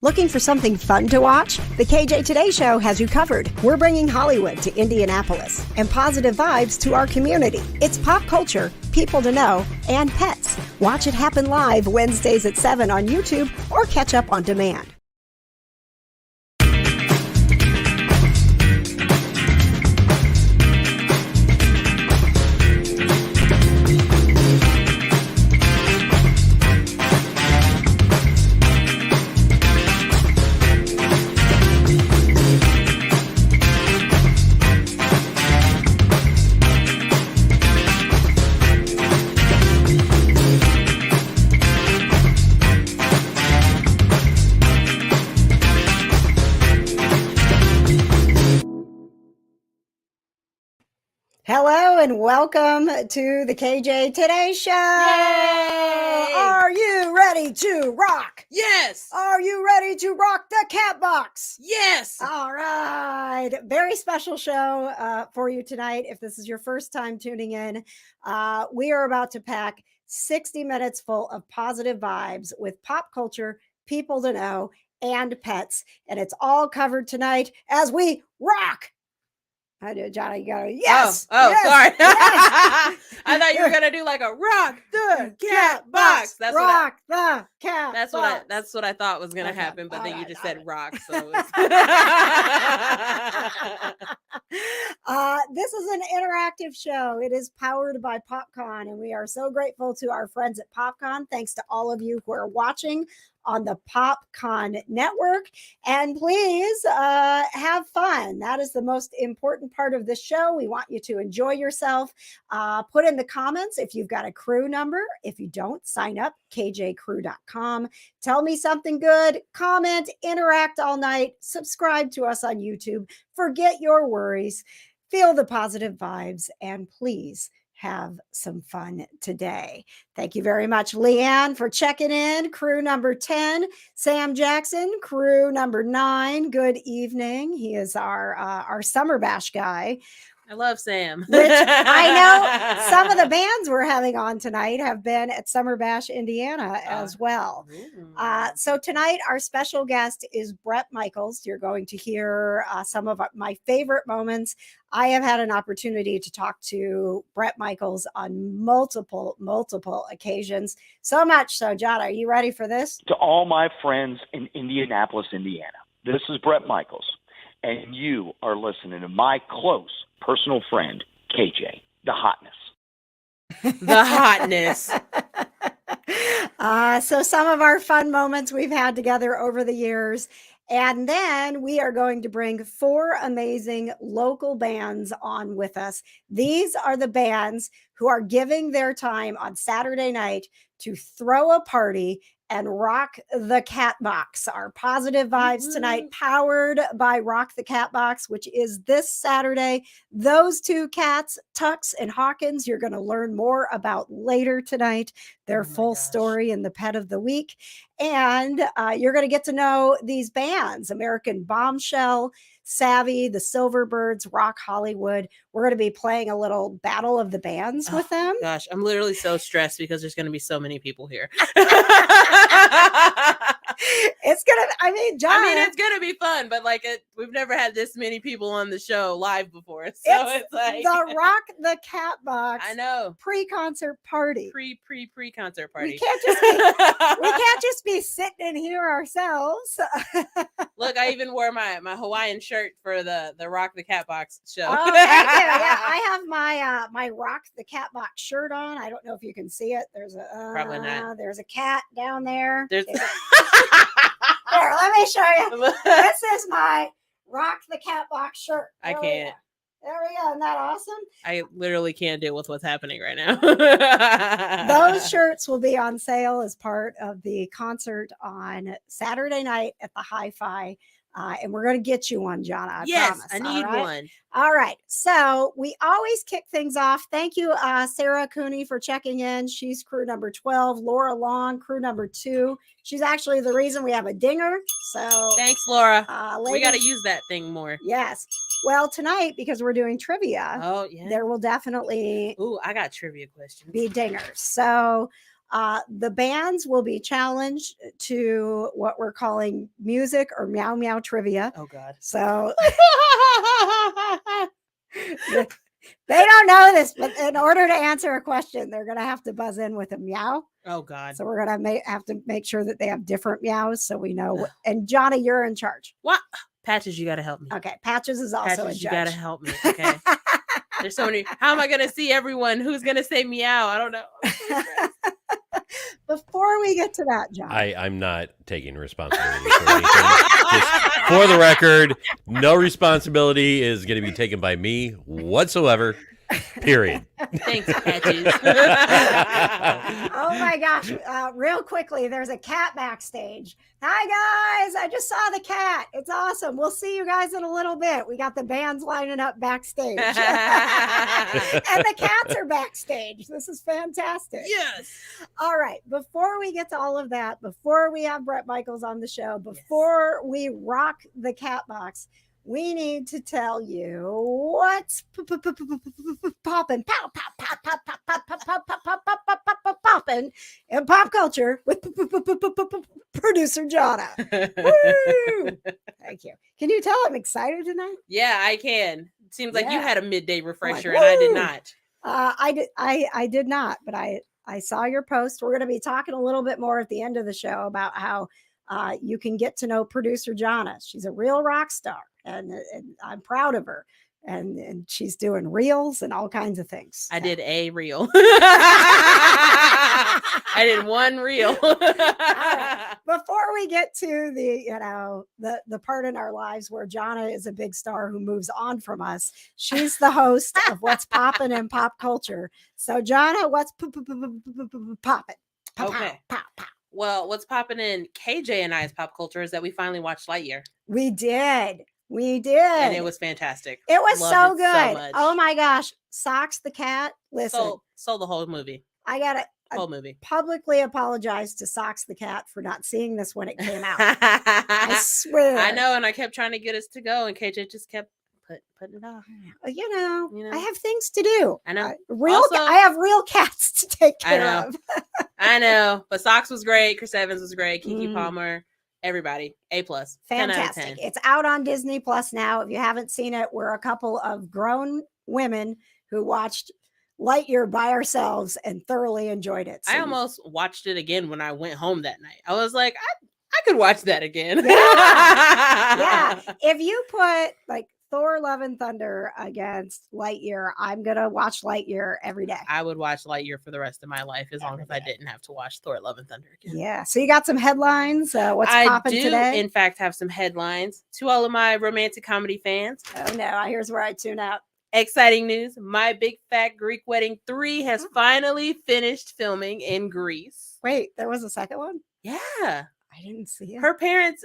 Looking for something fun to watch? The KJ Today Show has you covered. We're bringing Hollywood to Indianapolis and positive vibes to our community. It's pop culture, people to know, and pets. Watch it happen live Wednesdays at 7 on YouTube or catch up on demand. Hello and welcome to the KJ Today Show. Yay! Are you ready to rock? Yes. Are you ready to rock the Catbox? Yes. All right. Very special show for you tonight. If this is your first time tuning in, we are about to pack 60 minutes full of positive vibes with pop culture, people to know, and pets. And it's all covered tonight as we rock. I do, Johna. You go, yes. Oh, yes, sorry. Yes. I thought you were gonna do like a rock the cat box. That's rock the cat. That's what I thought was gonna happen, but then you just said rock. So this is an interactive show. It is powered by PopCon, and we are so grateful to our friends at PopCon. Thanks to all of you who are watching on the PopCon network, and please have fun. That is the most important part of this show. We want you to enjoy yourself. Put in the comments if you've got a crew number. If you don't, sign up, kjcrew.com. Tell me something good, comment, interact all night, subscribe to us on YouTube. Forget your worries, feel the positive vibes, and please have some fun today. Thank you very much, Leanne, for checking in. Crew number 10, Sam Jackson, crew number 9. Good evening. He is our Summer Bash guy. I love Sam. Which I know some of the bands we're having on tonight have been at Summer Bash, Indiana as well. So tonight, our special guest is Bret Michaels. You're going to hear some of my favorite moments. I have had an opportunity to talk to Bret Michaels on multiple occasions. So much so, Johna, are you ready for this? To all my friends in Indianapolis, Indiana, this is Bret Michaels, and you are listening to my close personal friend, KJ, the hotness. The hotness. So some of our fun moments we've had together over the years. And then we are going to bring 4 amazing local bands on with us. These are the bands who are giving their time on Saturday night to throw a party and rock the Catbox. Our positive vibes tonight, powered by Rock the Catbox, which is this Saturday. Those 2 cats, Tux and Hawkins, you're going to learn more about later tonight. Their full story in the Pet of the Week. And you're going to get to know these bands, American Bombshell, Savvy, the Silverbirds, Rok Hollywood. We're going to be playing a little battle of the bands with them. Gosh, I'm literally so stressed because there's going to be so many people here. It's gonna be fun, but we've never had this many people on the show live before, so it's like the Rock the Catbox. I know, pre-concert party, pre-concert party. We can't just be sitting in here ourselves. Look, I even wore my Hawaiian shirt for the Rock the Catbox show. Oh, thank you. Yeah, I have my Rock the Catbox shirt on. I don't know if you can see it. There's probably not. There's a cat down there. Here, let me show you. This is my Rock the Catbox shirt. I can't. There we go. Isn't that awesome? I literally can't deal with what's happening right now. Those shirts will be on sale as part of the concert on Saturday night at the Hi-Fi. And we're going to get you one, Johna. Yes, promise. I need one. All right. So we always kick things off. Thank you, Sarah Cooney, for checking in. She's crew number 12. Laura Long, crew number 2. She's actually the reason we have a dinger. So thanks, Laura. We got to ladies, use that thing more. Yes. Well, tonight, because we're doing trivia, oh yeah, there will definitely I got trivia questions. be dingers. So The bands will be challenged to what we're calling music or meow meow trivia. Oh God. So they don't know this, but in order to answer a question, they're going to have to buzz in with a meow. Oh God. So we're going to have to make sure that they have different meows so we know. And Johna, you're in charge. What? Patches, you got to help me. Okay. Patches is also Patches, a judge. you got to help me. Okay. There's so many. How am I going to see everyone? Who's going to say meow? I don't know. Before we get to that, John. I'm not taking responsibility for anything. Just for the record, no responsibility is going to be taken by me whatsoever. Period. Thanks, Patches. Oh my gosh. Real quickly, there's a cat backstage. Hi, guys. I just saw the cat. It's awesome. We'll see you guys in a little bit. We got the bands lining up backstage. And the cats are backstage. This is fantastic. Yes. All right. Before we get to all of that, before we have Bret Michaels on the show, before we rock the Catbox, we need to tell you what's poppin', poppin' in pop culture with producer Johna. Woo! Thank you. Can you tell I'm excited tonight? Yeah, I can. Seems like you Yeah. had a midday refresher, Like, and I did woo! not. I did not, but I saw your post. We're going to be talking a little bit more at the end of the show about how you can get to know producer Johna. She's a real rock star, and I'm proud of her. And she's doing reels and all kinds of things. I did a reel. I did one reel. Right. Before we get to the part in our lives where Johna is a big star who moves on from us, she's the host of What's Poppin' in Pop Culture. So Johna, what's poppin'? Okay. Well, what's popping in KJ and I's pop culture is that we finally watched Lightyear. We did. And it was fantastic. It was Loved so it good. much. Oh my gosh. Socks the cat. Listen, So the whole movie. I gotta Whole movie. publicly apologize to Socks the cat for not seeing this when it came out. I swear. I know, and I kept trying to get us to go, and KJ just kept putting it off. You know, You know? I have things to do. I know. I have real cats to take care know. of. I know, but Socks was great. Chris Evans was great. Kiki Mm. Palmer, everybody, A+. 10 out of Fantastic. 10. It's out on Disney Plus now. If you haven't seen it, we're a couple of grown women who watched Lightyear by ourselves and thoroughly enjoyed it. I almost watched it again when I went home that night. I was like, I could watch that again. Yeah. If you put like Thor Love and Thunder against Lightyear, I'm going to watch Lightyear every day. I would watch Lightyear for the rest of my life as long as I didn't have to watch Thor Love and Thunder again. Yeah. So you got some headlines. What's I popping do, today? in fact, have some headlines to all of my romantic comedy fans. Oh no, here's where I tune out. Exciting news. My Big Fat Greek Wedding 3 has finally finished filming in Greece. Wait, there was a second one? Yeah. I didn't see it. Her parents,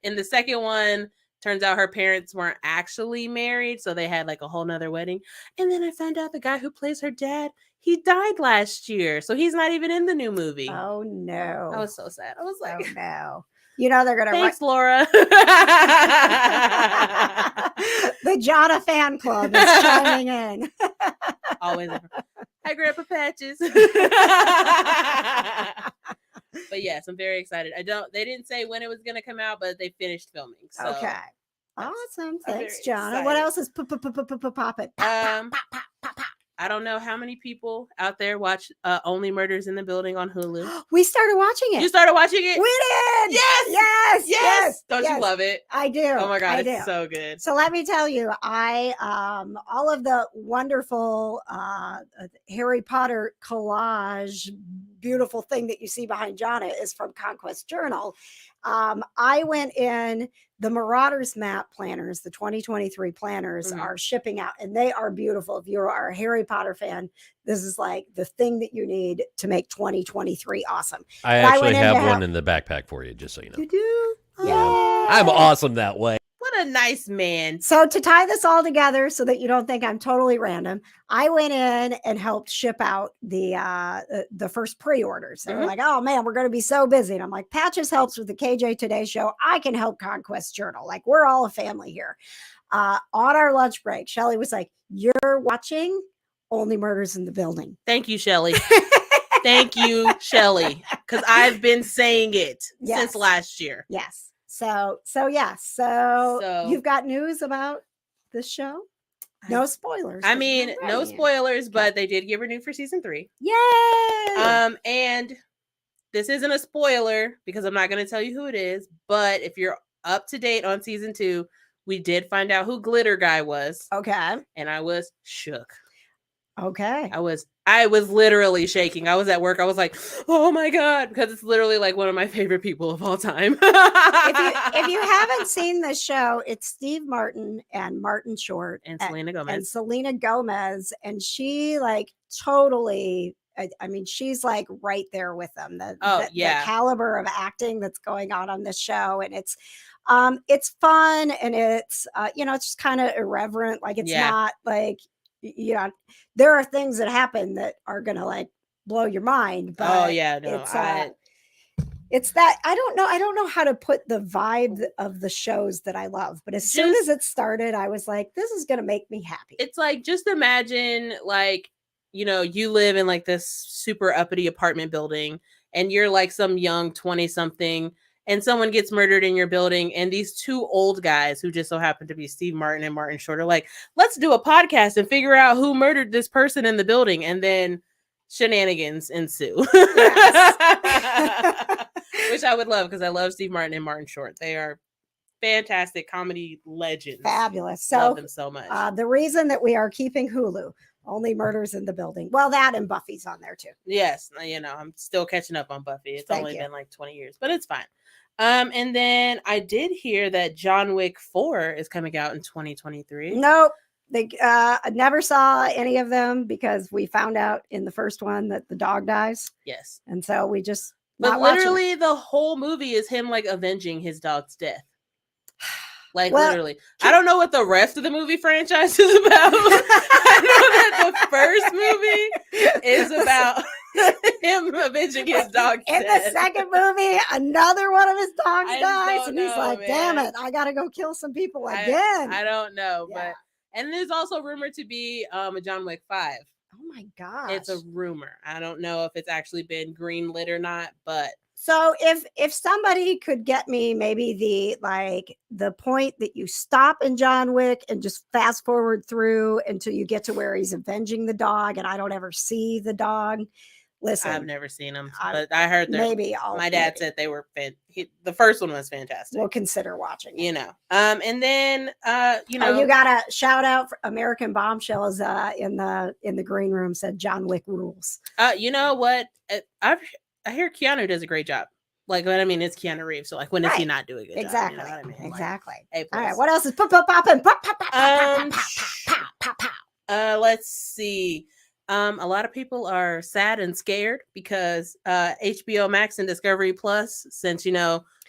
in the second one, turns out her parents weren't actually married, so they had like a whole nother wedding. And then I found out the guy who plays her dad, he died last year, so he's not even in the new movie. Oh no. I was so sad. I was like, oh no. You know they're gonna thanks, Laura. The Johna fan club is chiming in. Always. Hi, Grandpa Patches. But yes, I'm very excited. They didn't say when it was going to come out, but they finished filming. So Okay. Awesome. I'm Thanks, very Johna. What excited. else is poppin'? I don't know how many people out there watch Only Murders in the Building on Hulu. We started watching it. You started watching it? We did. Yes! Yes. Don't you love it? I do. Oh my God, I do. it's so good. So let me tell you, I all of the wonderful Harry Potter collage, beautiful thing that you see behind Johna is from Conquest Journal. I went in the Marauders map planners, the 2023 planners are shipping out, and they are beautiful. If you are a Harry Potter fan, this is like the thing that you need to make 2023 awesome. I actually have one in the backpack for you, just so you know. You do? Yeah. I'm awesome that way. What a nice man. So to tie this all together so that you don't think I'm totally random, I went in and helped ship out the first pre-orders. They were like, oh man, we're going to be so busy. And I'm like, Patches helps with the KJ Today show. I can help Conquest Journal. Like we're all a family here. On our lunch break, Shelly was like, you're watching Only Murders in the Building. Thank you, Shelly. Thank you, Shelly, because I've been saying it Yes. since last year. Yes. So yes. So So- you've got news about this show? No spoilers. I but mean, you're no ready. spoilers, but they did get renewed for season 3. Yay! And this isn't a spoiler because I'm not going to tell you who it is, but if you're up to date on season 2, we did find out who Glitter Guy was, Okay. and I was shook. Okay. I was literally shaking. I was at work. I was like, "Oh my god," because it's literally like one of my favorite people of all time. If you haven't seen the show, it's Steve Martin and Martin Short and Selena Gomez. and Selena Gomez, and she like totally. I mean, she's like right there with them. The caliber of acting that's going on this show, and it's fun, and it's it's just kind of irreverent. Like it's not like there are things that happen that are gonna like blow your mind. But it's that I don't know how to put the vibe of the shows that I love, but as soon as it started, I was like, this is gonna make me happy. It's like, just imagine like, you live in like this super uppity apartment building and you're like some young 20-something and someone gets murdered in your building, and these two old guys who just so happen to be Steve Martin and Martin Short are like, let's do a podcast and figure out who murdered this person in the building, and then shenanigans ensue. Which I would love, because I love Steve Martin and Martin Short. They are fantastic comedy legends. Fabulous. So love them so much. The reason that we are keeping Hulu, only Murders in the Building. Well, that and Buffy's on there too. Yes, I'm still catching up on Buffy. It's only been like 20 years, but it's fine. And then I did hear that John Wick 4 is coming out in 2023. Nope. I never saw any of them because we found out in the first one that the dog dies. Yes. And so we just But literally the whole movie is him like avenging his dog's death. Like, literally. I don't know what the rest of the movie franchise is about. I know that the first movie is about him avenging his dog's death. In the second movie, another one of his dogs dies, and he's like, man. damn it, I gotta go kill some people again. I don't know, but and there's also rumored to be a John Wick 5. Oh my gosh. It's a rumor. I don't know if it's actually been greenlit or not, but so if somebody could get me maybe the point that you stop in John Wick and just fast forward through until you get to where he's avenging the dog and I don't ever see the dog. Listen, I've never seen them, but I heard my dad said they were the first one was fantastic. We'll consider watching it. And then you got a shout out for American Bombshell is in the green room said John Wick rules. You know what? I hear Keanu does a great job. Like, but I mean, it's Keanu Reeves, so like, when is he not doing a good job? You know what I mean? Exactly. Like, all right. What else is popping? Let's see. A lot of people are sad and scared because HBO Max and Discovery Plus, since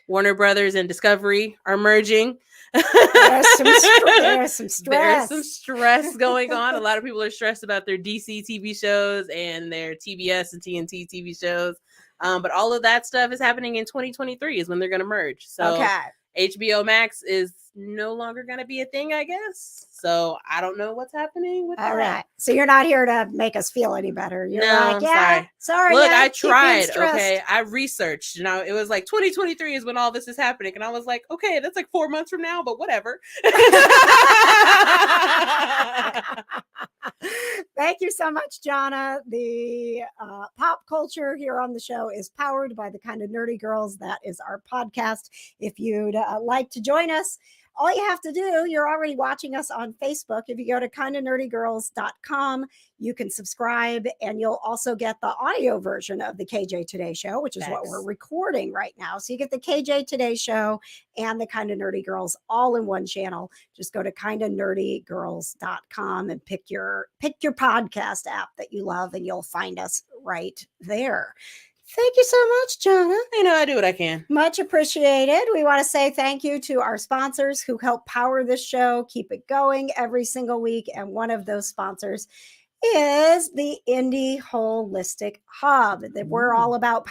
Warner Brothers and Discovery are merging. There's some stress. There's some stress going on. A lot of people are stressed about their DC TV shows and their TBS and TNT TV shows. But all of that stuff is happening in 2023 is when they're going to merge. So HBO Max is no longer going to be a thing, I guess. So I don't know what's happening with that. All right. So you're not here to make us feel any better. You're sorry. Look, I tried. Okay. I researched. It was like 2023 is when all this is happening. And I was like, okay, that's like 4 months from now, but whatever. Thank you so much, Johna. The pop culture here on the show is powered by the Kind of Nerdy Girls. That is our podcast. If you'd like to join us, all you have to do, you're already watching us on Facebook. If you go to kindofnerdygirls.com, you can subscribe, and you'll also get the audio version of the KJ Today Show, which is what we're recording right now. So you get the KJ Today Show and the Kind of Nerdy Girls all in one channel. Just go to kindofnerdygirls.com and pick your podcast app that you love, and you'll find us right there. Thank you so much, Johna. I do what I can. Much appreciated. We want to say thank you to our sponsors who help power this show, keep it going every single week. And one of those sponsors is the Indy Holistic Hub. We're all about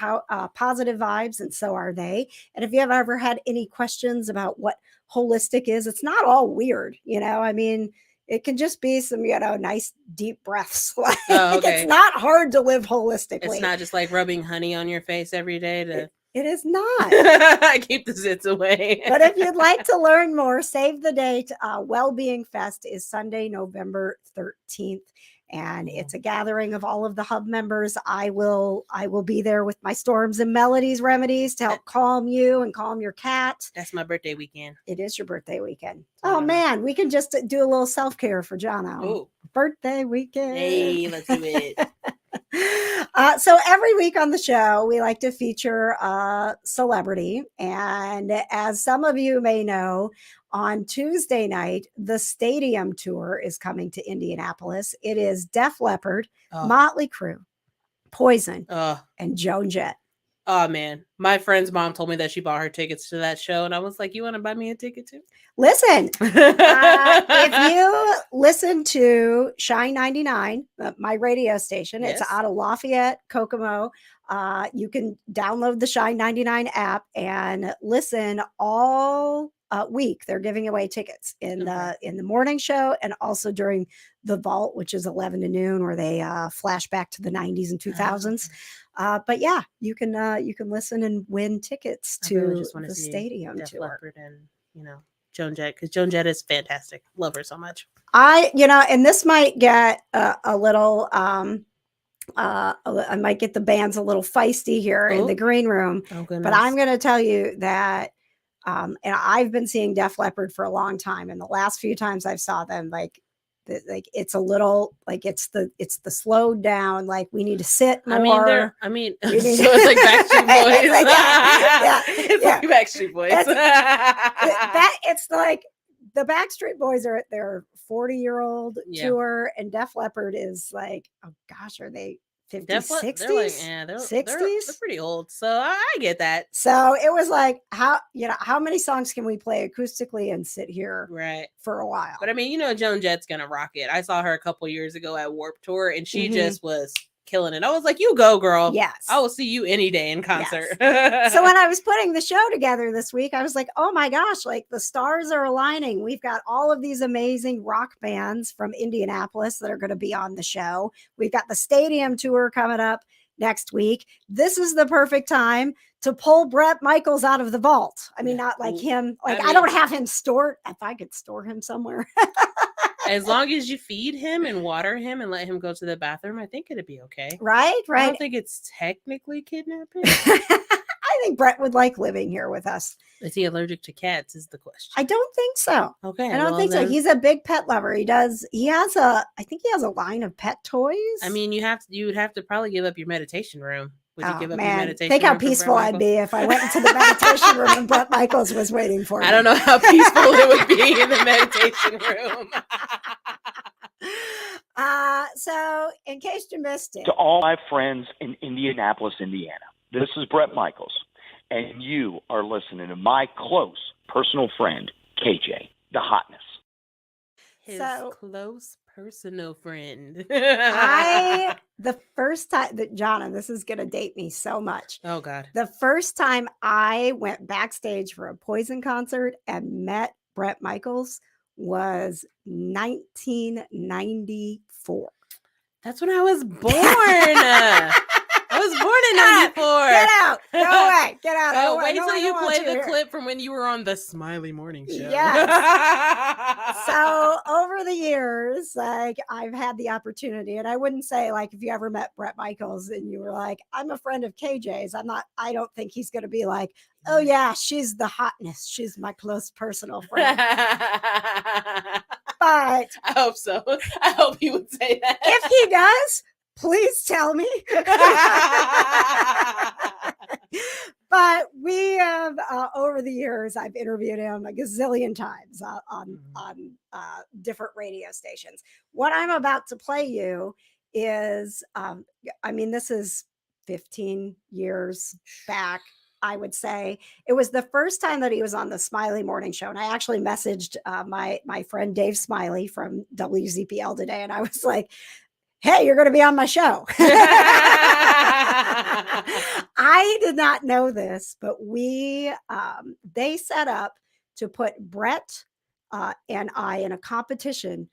positive vibes, and so are they. And if you have ever had any questions about what holistic is, it's not all weird. I mean, It can just be some, nice deep breaths. Like, Oh, okay. It's not hard to live holistically. It's not just like rubbing honey on your face every day to. It is not. Keep the zits away. But if you'd like to learn more, save the date. Wellbeing Fest is Sunday, November 13th. And it's a gathering of all of the hub members. I will be there with my Storms and Melodies remedies to help calm you and calm your cat. That's my birthday weekend. It is your birthday weekend. Oh man, we can just do a little self-care for Johna. Ooh. Birthday weekend. Hey, let's do it. So every week on the show, we like to feature a celebrity. And as some of you may know, on Tuesday night, the Stadium Tour is coming to Indianapolis. It is Def Leppard, Motley Crue, Poison, and Joan Jett. Oh, man. My friend's mom told me that she bought her tickets to that show. And I was like, you want to buy me a ticket too? Listen, if you listen to Shine 99, my radio station, Yes. It's out of Lafayette, Kokomo. You can download the Shine 99 app and listen all week. They're giving away tickets in the morning show and also during the Vault, which is 11 to noon, where they flash back to the 90s and 2000s. But yeah, you can listen and win tickets to the Stadium Def Tour. Leppard and Joan Jett, because Joan Jett is fantastic. Love her so much. And this might get a little I might get the bands a little feisty here in the green room. Oh, goodness. But I'm going to tell you that and I've been seeing Def Leppard for a long time, and the last few times I've saw them, like it's a little like it's the slowed down, like we need to sit more. So it's like Backstreet Boys. It's like Backstreet Boys. It's like the Backstreet Boys are at their 40-year-old tour, and Def Leppard is like, oh gosh, are they 50s, 60s, they're like, 60s? They're pretty old, so I get that. So it was like, how many songs can we play acoustically and sit here for a while? But Joan Jett's gonna rock it. I saw her a couple years ago at Warped Tour, and she just was killing it. I was like, you go, girl. Yes. I will see you any day in concert. Yes. So when I was putting the show together this week, I was like, oh my gosh, like the stars are aligning. We've got all of these amazing rock bands from Indianapolis that are going to be on the show. We've got the Stadium Tour coming up next week. This is the perfect time to pull Bret Michaels out of the vault. I mean, not like him. Like, I don't have him stored. If I could store him somewhere. As long as you feed him and water him and let him go to the bathroom, I think it'd be okay. Right. I don't think it's technically kidnapping. I think Bret would like living here with us. Is he allergic to cats is the question. I don't think so. Okay. I don't think so. He's a big pet lover. I think he has a line of pet toys. I mean, you would have to probably give up your meditation room. Would you give up your meditation think room? How peaceful I'd be if I went into the meditation room and Bret Michaels was waiting for me. I don't know how peaceful it would be in the meditation room. So in case you missed it. To all my friends in Indianapolis, Indiana, this is Bret Michaels, and you are listening to my close personal friend, KJ, the hotness. His close personal friend. The first time that Johna, this is going to date me so much. Oh God. The first time I went backstage for a Poison concert and met Bret Michaels was 1994. That's when I was born. I was born in 94. Get out. Go away. Get out. Oh, wait till you play the clip from when you were on the Smiley Morning Show. Yes. So over the years, like I've had the opportunity, and I wouldn't say like if you ever met Bret Michaels and you were like, I'm a friend of KJ's, I don't think he's going to be like, oh yeah, she's the hotness. She's my close personal friend. But I hope so. I hope he would say that. If he does, please tell me. But we have, over the years, I've interviewed him a gazillion times on different radio stations. What I'm about to play you is, this is 15 years back. I would say it was the first time that he was on the Smiley Morning Show. And I actually messaged my friend Dave Smiley from WZPL today. And I was like, hey, you're going to be on my show. I did not know this, but they set up to put Bret and I in a competition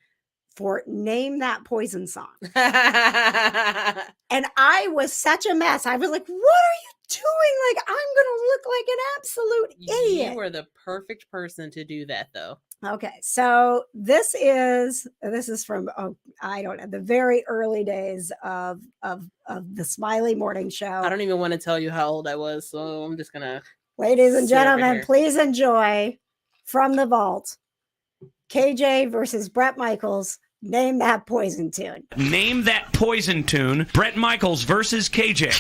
for Name That Poison song. Right. And I was such a mess. I was like, what are you doing? Like, I'm going to look like an absolute idiot. You were the perfect person to do that, though. Okay, so this is from I don't know, the very early days of the Smiley Morning Show. I don't even want to tell you how old I was, so I'm just gonna. Ladies and sit over gentlemen, here. please enjoy from the vault, KJ versus Bret Michaels. Name that poison tune. Name that poison tune. Bret Michaels versus KJ.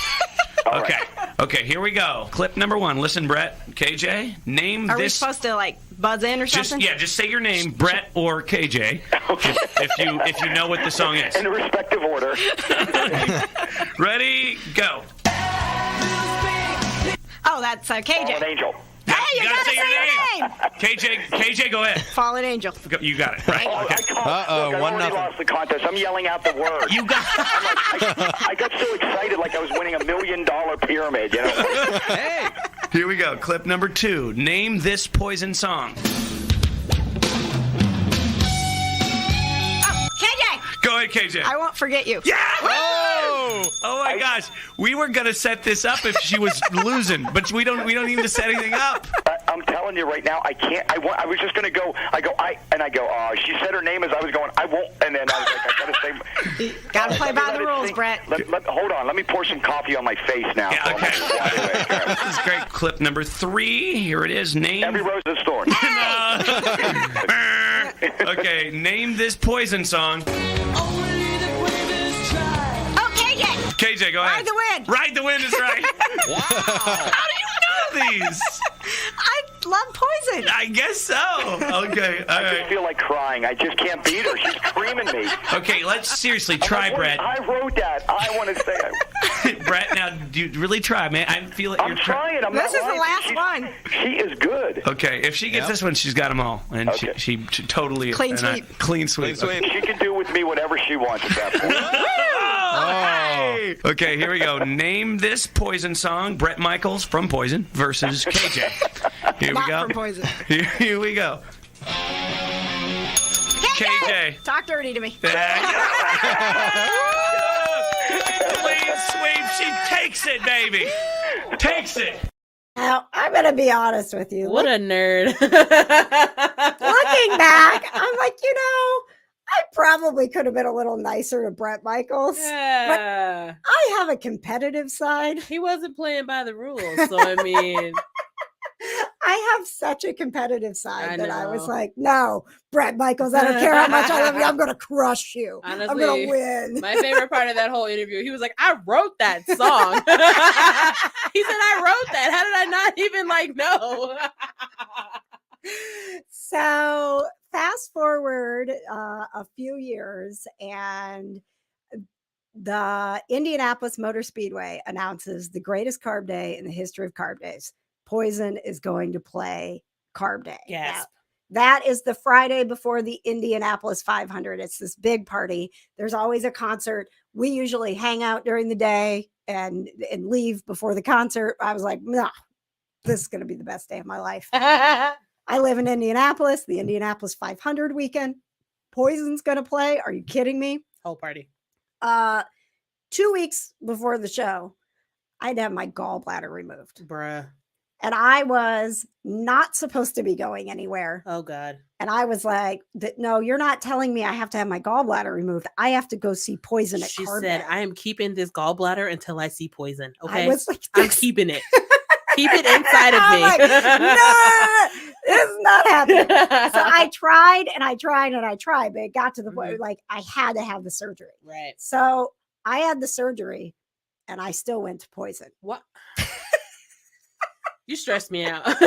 Okay. Okay, here we go. Clip number 1. Listen, Bret. KJ, name Are we this. supposed to like buzz in or something? Just say your name, Bret or KJ. If you know what the song is. In respective order. Ready, go. Oh, that's KJ. Fallen Angel. Hey, you gotta say your name. KJ, go ahead. Fallen Angel. You got it, right? Oh, Okay. I already lost the contest. I'm yelling out the word. You got I got so excited like I was winning $1 million pyramid, you know? Hey. Here we go. Clip number 2. Name this poison song. Oh, KJ. Go ahead, KJ. I won't forget you. Yeah! Oh my gosh. We were going to set this up if she was losing, but we don't even set anything up. I'm telling you right now, I can't. I was just going to go. She said her name as I was going, I won't. And then I was like, I got to say. Gotta play by the rules, Bret. Hold on. Let me pour some coffee on my face now. Yeah, okay. This is great. Clip number 3. Here it is. Name. Every rose is a thorn. Okay, name this poison song. Oh, KJ. KJ, go ahead. Ride the Wind. Ride the Wind is right. Wow. How do you know these? I love poison. I guess so. Okay, all I just right. feel like crying. I just can't beat her. She's creaming me. Okay, let's seriously try, Bret. I wrote that. I want to say. Brett, now, do you really try, man? I feel like I'm trying. I'm This not is the lying. last one. She is good. Okay, if she gets this one, she's got them all, and Okay. she totally Clean sweep. Clean sweep. She can do with me whatever she wants at that point. Oh. Okay, here we go. Name this poison song. Bret Michaels from Poison versus KJ. Here we Not go. from Poison. Here we go. KJ. Talk dirty to me. Clean sweep. She takes it, baby. Takes it. Now, I'm going to be honest with you. What a nerd. Looking back, I'm like, I probably could have been a little nicer to Bret Michaels. Yeah. I have a competitive side. He wasn't playing by the rules, so I mean, I have such a competitive side I that I was know. like, no, Bret Michaels, I don't care how much I love you. I'm going to crush you. I'm Honestly, going to win. my favorite part of that whole interview, he was like, I wrote that song. He said, I wrote that. How did I not even know? So fast forward a few years, and the Indianapolis Motor Speedway announces the greatest carb day in the history of carb days. Poison is going to play Carb Day. Yes. That is the Friday before the Indianapolis 500. It's this big party. There's always a concert. We usually hang out during the day and leave before the concert. I was like, no, this is going to be the best day of my life. I live in Indianapolis, the Indianapolis 500 weekend. Poison's going to play. Are you kidding me? Whole party. 2 weeks before the show, I'd have my gallbladder removed. Bruh. And I was not supposed to be going anywhere. Oh, God. And I was like, no, you're not telling me I have to have my gallbladder removed. I have to go see Poison at She Carb said, Day. I am keeping this gallbladder until I see Poison. Okay. I was like, I'm keeping it. Keep it inside of I'm me. like, no, this is not happening. So I tried and I tried and I tried, but it got to the point like I had to have the surgery. Right. So I had the surgery and I still went to Poison. What? You stressed me out. It's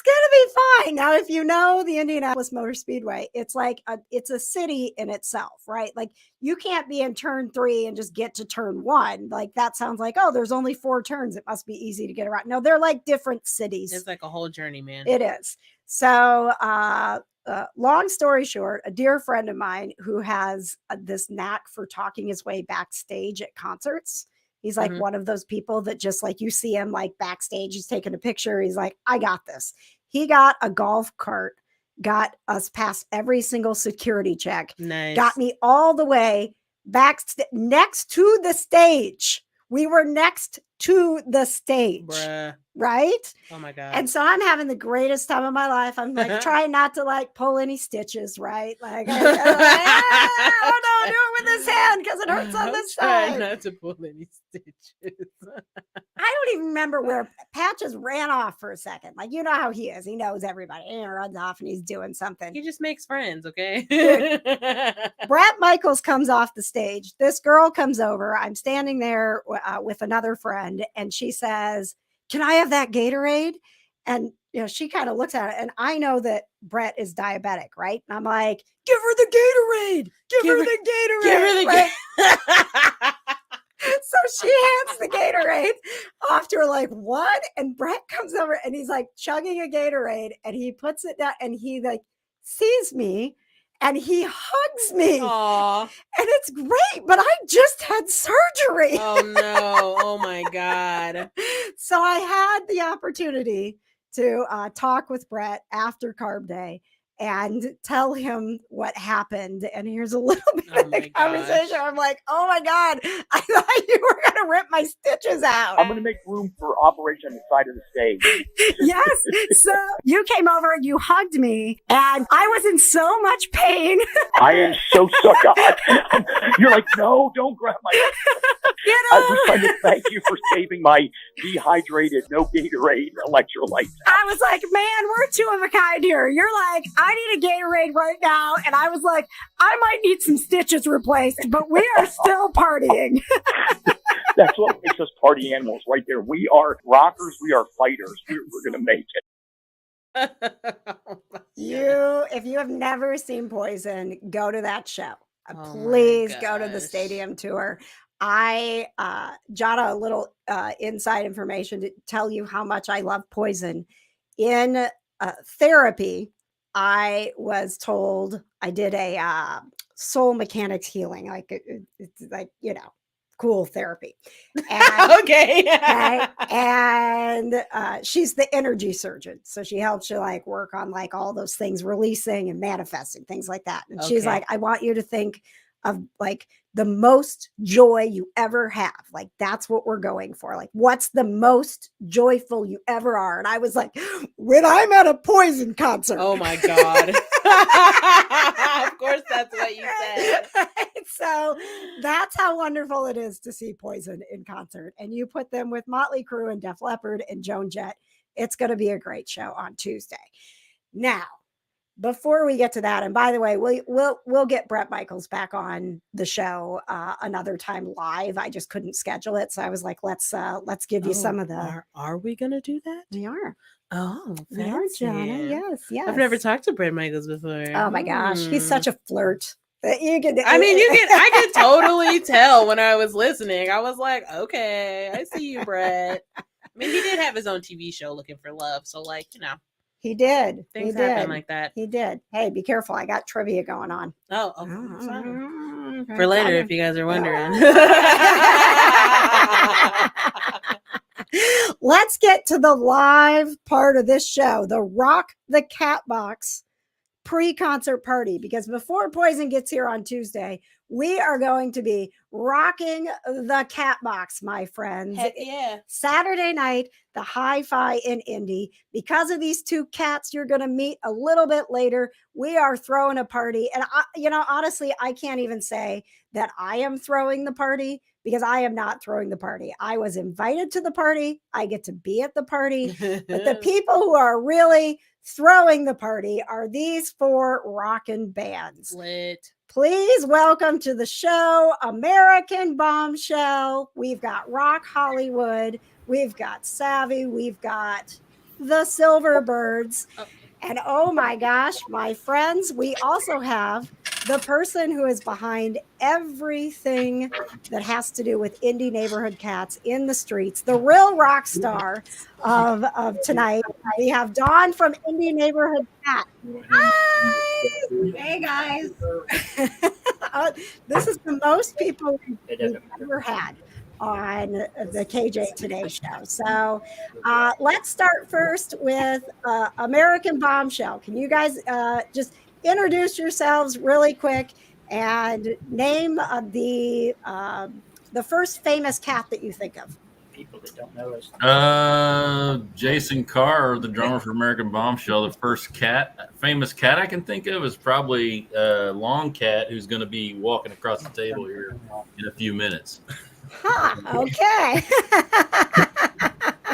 gonna be fine. Now, if you know the Indianapolis Motor Speedway, it's like it's a city in itself, right? Like you can't be in turn 3 and just get to turn 1. Like that sounds like, oh, there's only 4 turns. It must be easy to get around. No, they're like different cities. It's like a whole journey, man. It is. So, long story short, a dear friend of mine who has this knack for talking his way backstage at concerts. He's like one of those people that just like you see him like backstage, he's taking a picture. He's like, I got this. He got a golf cart got us past every single security check, Nice. got me all the way back next to the stage. We were next to the stage, Bruh. right? Oh my god. And so I'm having the greatest time of my life. I'm like trying not to like pull any stitches, right? Like, oh no, do it with this hand because it hurts on this Trying side. not to pull any stitches. I don't even remember where Patches ran off for a second. Like, you know how he is. He knows everybody. He runs off and he's doing something. He just makes friends, okay? Bret Michaels comes off the stage. This girl comes over. I'm standing there with another friend, and she says, "Can I have that Gatorade?" And she kind of looks at it, and I know that Bret is diabetic, right? And I'm like, "Give her the Gatorade! Give her the Gatorade! Give her the right? So she hands the Gatorade off to her, like, what? And Bret comes over and he's like chugging a Gatorade, and he puts it down, and he like sees me and he hugs me. Aw. And it's great, but I just had surgery. Oh no. Oh my god. So I had the opportunity to talk with Bret after Carb Day and tell him what happened. And here's a little bit Oh of the my conversation. gosh. I'm like, oh my God, I thought you were going to rip my stitches out. I'm going to make room for operation on the side of the stage. Yes. So you came over and you hugged me, and I was in so much pain. I am so sorry. You're like, no, don't grab my. I was trying to thank you for saving my dehydrated, no Gatorade electrolytes. I was like, man, we're two of a kind here. You're like, I need a Gatorade right now. And I was like, I might need some stitches replaced, but we are still partying. That's what makes us party animals right there. We are rockers. We are fighters. We're going to make it. If you have never seen Poison, go to that show. Oh my Please go to the gosh. stadium tour. Johna, a little inside information to tell you how much I love Poison. In therapy, I was told I did a soul mechanics healing, like it's like, cool therapy. And, Okay. okay, and she's the energy surgeon, so she helps you like work on like all those things, releasing and manifesting things like that. And she's Okay. like, I want you to think of like the most joy you ever have. Like, that's what we're going for. Like, what's the most joyful you ever are? And I was like, when I'm at a Poison concert. Oh my god. Of course that's what you said. So that's how wonderful it is to see Poison in concert. And you put them with Motley Crue and Def Leppard and Joan Jett. It's going to be a great show on Tuesday. Now, before we get to that, and by the way, we'll get Bret Michaels back on the show another time live. I just couldn't schedule it, so I was like, let's give you some of the. Are we gonna do that? We are. Oh, Yeah, fancy. Johna. Yes. I've never talked to Bret Michaels before. Oh my gosh, he's Hmm. such a flirt. You can. I could totally tell when I was listening. I was like, okay, I see you, Bret. I mean, he did have his own TV show, Looking for Love. So, like, He did. things he happen did. like that. He did. Hey, be careful. I got trivia going on. Oh, Oh, fine. okay. For later, if you guys are wondering. Let's get to the live part of this show, the Rock the Catbox pre-concert party, because before Poison gets here on Tuesday, we are going to be rocking the Catbox, my friends. Heck yeah. Saturday night, the Hi-Fi in Indy. Because of these two cats you're going to meet a little bit later, we are throwing a party. And honestly, I can't even say that I am throwing the party, because I am not throwing the party. I was invited to the party. I get to be at the party. But the people who are really throwing the party are these four rockin' bands. Lit. Please welcome to the show, American Bombshell. We've got Rok Hollywood. We've got Savvy. We've got the Silverbirds. Oh. And oh my gosh, my friends, we also have the person who is behind everything that has to do with Indy Neighborhood Cats in the streets, the real rock star of tonight. We have Dawn from Indy Neighborhood Cats. Hi! Hey, guys. This is the most people we've ever had. on the KJ Today Show. So let's start first with American Bombshell. Can you guys just introduce yourselves really quick and name the first famous cat that you think of? People that don't know us. Jason Carr, the drummer for American Bombshell. The first famous cat I can think of is probably Long Cat, who's going to be walking across the table here in a few minutes. Okay.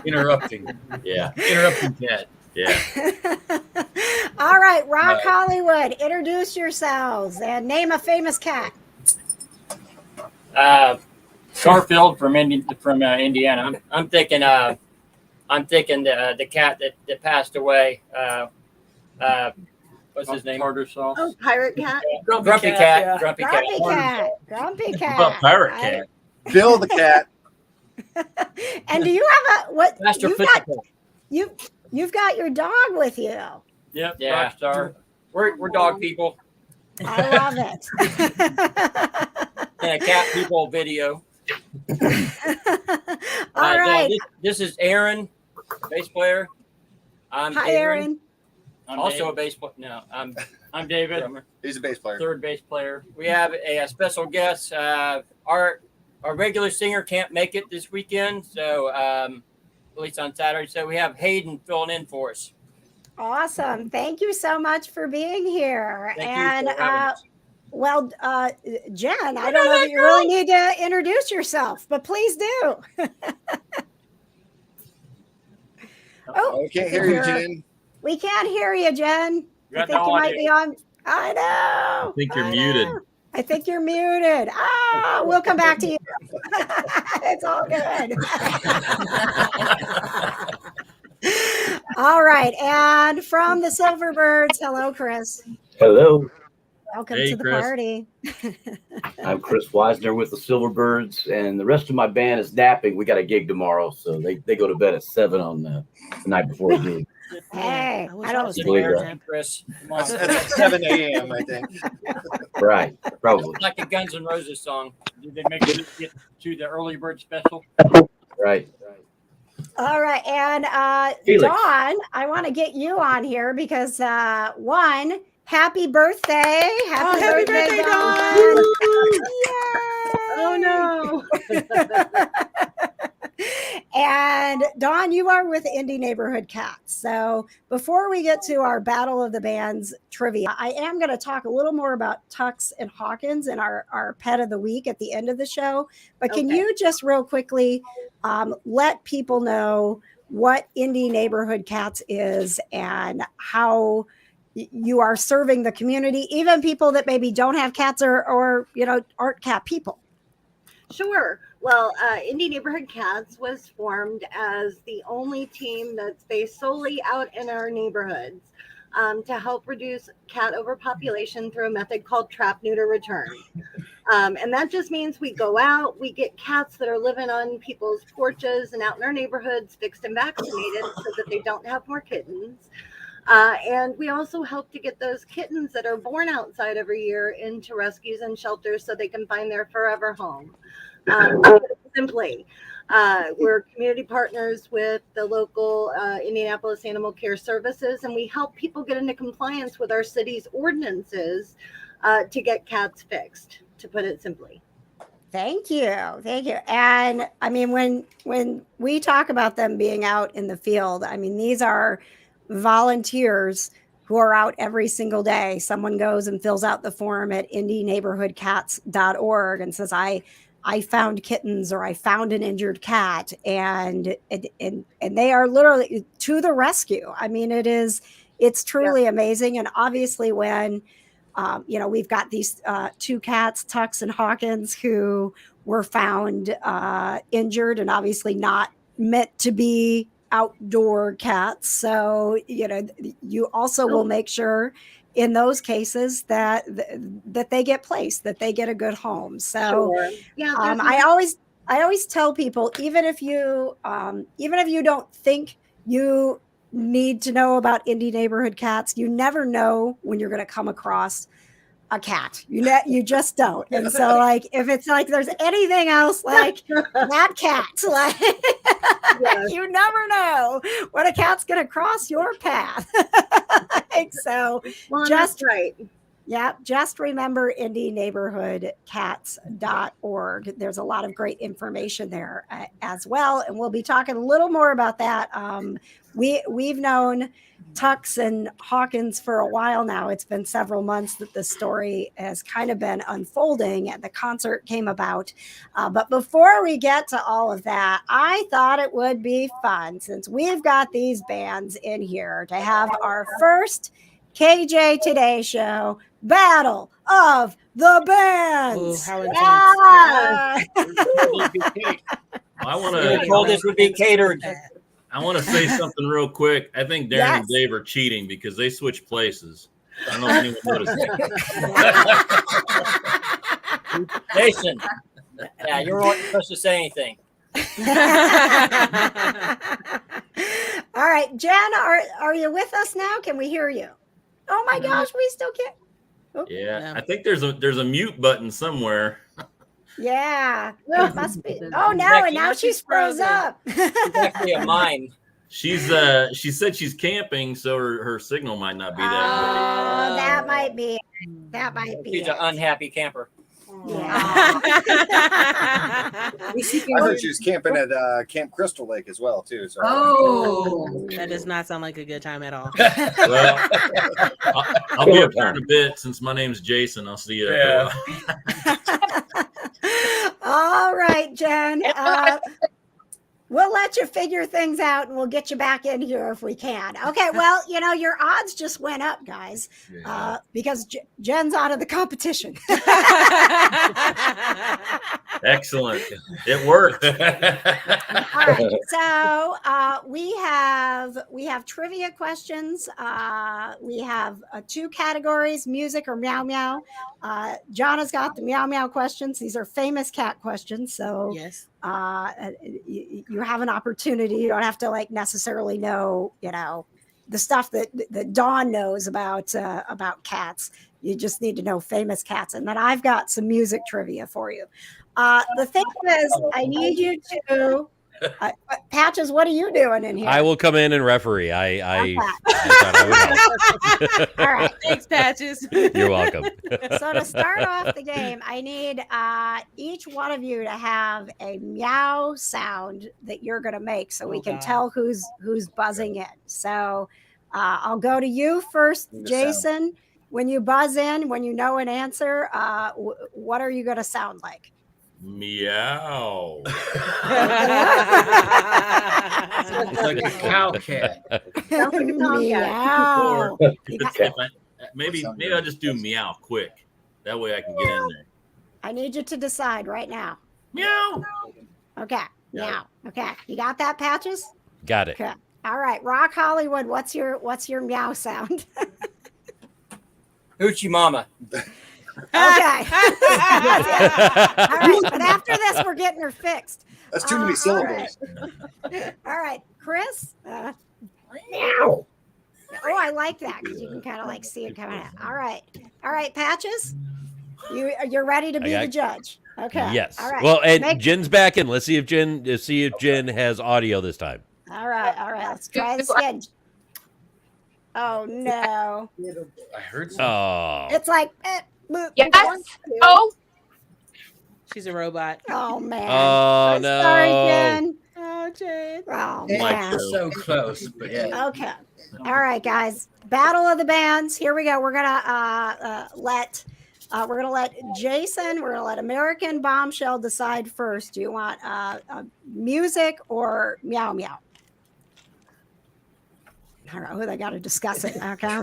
Interrupting cat. Yeah. All right, Rok Hollywood, introduce yourselves and name a famous cat. Garfield from Indiana. I'm thinking the cat that passed away. What's his name? Tartar sauce. Oh, pirate cat. Grumpy cat. Yeah. Grumpy cat. Grumpy cat. What about pirate cat? Bill the cat. And do you have Master Physical. You've got your dog with you. Yep. Yeah. Rockstar. We're dog people. I love it. And a cat people video. All right. This is Aaron, bass player. Hi, Aaron. I'm also a bass player. No, I'm David. Drummer. He's a bass player. Third bass player. We have a special guest. Our regular singer can't make it this weekend, so at least on Saturday. So we have Hayden filling in for us. Awesome. Thank you so much for being here. Thank you for having us. Well, Jen, I don't know that you really need to introduce yourself, but please do. We can't hear you, Jen. We can't hear you, Jen. I think you might be on. I know. I think you're muted. I think you're muted. We'll come back to you. It's all good. All right. And from the Silverbirds, hello, Chris. Hello. Welcome Hey, to the Chris. party. I'm Chris Weisner with the Silverbirds, and the rest of my band is napping. We got a gig tomorrow, so they go to bed at 7 on the night before the gig. Hey, I wish I I don't was believe there. that. Chris, come on. That's 7 a.m., I think. Right, probably. It's like a Guns N' Roses song. Did they make it get to the early bird special? Right. All right. And Felix. Dawn, I want to get you on here because one, happy birthday. Happy birthday, Dawn. Oh no. And Dawn, you are with Indy Neighborhood Cats. So before we get to our Battle of the Bands trivia, I am going to talk a little more about Tux and Hawkins and our pet of the week at the end of the show. But can you just real quickly let people know what Indy Neighborhood Cats is and how you are serving the community, even people that maybe don't have cats or aren't cat people? Sure. Well, Indy Neighborhood Cats was formed as the only team that's based solely out in our neighborhoods to help reduce cat overpopulation through a method called trap, neuter, return. And that just means we go out, we get cats that are living on people's porches and out in our neighborhoods fixed and vaccinated so that they don't have more kittens. And we also help to get those kittens that are born outside every year into rescues and shelters so they can find their forever home. Simply, we're community partners with the local Indianapolis Animal Care Services, and we help people get into compliance with our city's ordinances to get cats fixed, to put it simply. Thank you. And I mean, when we talk about them being out in the field, I mean, these are volunteers who are out every single day. Someone goes and fills out the form at indyneighborhoodcats.org and says, I found kittens or I found an injured cat, and they are literally to the rescue. I mean, it's truly amazing. And obviously when, we've got these two cats, Tux and Hawkins, who were found injured and obviously not meant to be outdoor cats. So, you also will make sure in those cases that they get placed, that they get a good home. So Sure. Yeah, I always tell people, even if you don't think you need to know about Indy Neighborhood Cats, you never know when you're going to come across a cat. You just don't. And so like if it's like there's anything else like that cat, like you never know when a cat's gonna cross your path. Like, so Well, just that's right. yeah, just remember indyneighborhoodcats.org. There's a lot of great information there as well. And we'll be talking a little more about that. We've known Tux and Hawkins for a while now. It's been several months that the story has kind of been unfolding and the concert came about. But before we get to all of that, I thought it would be fun, since we've got these bands in here, to have our first KJ Today Show Battle of the Bands. Ooh, how I want I told this would be catered. I want to say something real quick. I think Darren and Dave are cheating because they switched places. I don't know if anyone noticed. Jason. Yeah, you weren't supposed to say anything. All right, Jen, are you with us now? Can we hear you? Oh my gosh, we still can't. Oh. Yeah, I think there's a mute button somewhere. Yeah, it must be. Oh no, and now she's froze up. It's actually a mime. She said she's camping, so her signal might not be that Oh, that might be. That might be. She's an unhappy camper. Yeah. I heard she was camping at Camp Crystal Lake as well too. So. Oh, that does not sound like a good time at all. Well, I'll be up there in a bit since my name's Jason. I'll see you. Yeah. All right, Jen. We'll let you figure things out and we'll get you back in here if we can. Okay, well, your odds just went up, guys, because Jen's out of the competition. Excellent. It worked. All right, so we have trivia questions. We have 2 categories: music or meow meow. Johna's got the meow meow questions. These are famous cat questions, so yes. You have an opportunity. You don't have to necessarily know, the stuff that Dawn knows about cats. You just need to know famous cats. And then I've got some music trivia for you. The thing is, I need you to Patches, what are you doing in here? I will come in and referee. I thought I would help. All right. Thanks, Patches. You're welcome. So to start off the game, I need each one of you to have a meow sound that you're going to make so we can tell who's buzzing in. So I'll go to you first, Jason. When you buzz in, when you know an answer, what are you going to sound like? Meow. It's like a cow cat. Meow. Maybe I'll just do meow quick. That way I can get in there. I need you to decide right now. Meow. Okay. Meow. Okay. You got that, Patches? Got it. Okay. All right. Rok Hollywood, what's your meow sound? Hoochie Mama. Okay. All right. But after this, we're getting her fixed. That's too many syllables. All right. Chris? Meow. Oh, I like that because you can kind of see it coming out. All right. All right, Patches? You're ready to be the judge. Okay. Yes. All right. Well, and Jen's back in. Let's see if Jen has audio this time. All right. All right. Let's try this again. Oh no. I heard something. Oh. It's like yes. Oh. She's a robot. Oh man. Oh no. Sorry, Jen. Oh, Jen. Oh Yeah, man. so close, but yeah. Okay. All right, guys. Battle of the Bands. Here we go. We're gonna let Jason. We're gonna let American Bombshell decide first. Do you want music or meow meow? I don't know. They got to discuss it. Okay.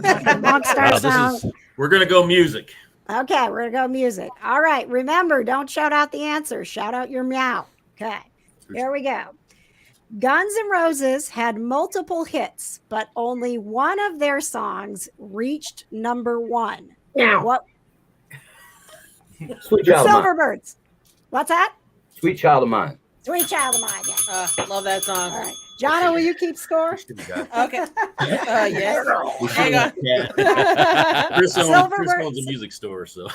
We're gonna go music. Okay, we're gonna go music. All right. Remember, don't shout out the answer. Shout out your meow. Okay. Here we go. Guns N' Roses had multiple hits, but only one of their songs reached number 1. Meow. What? Sweet Child of Mine. Silverbirds. What's that? Sweet Child of Mine. Sweet Child of Mine. Yeah. Love that song. All right. Johna, will you keep score? Okay. Yes. We Hang on. Chris Silverbirds. owns a music store, so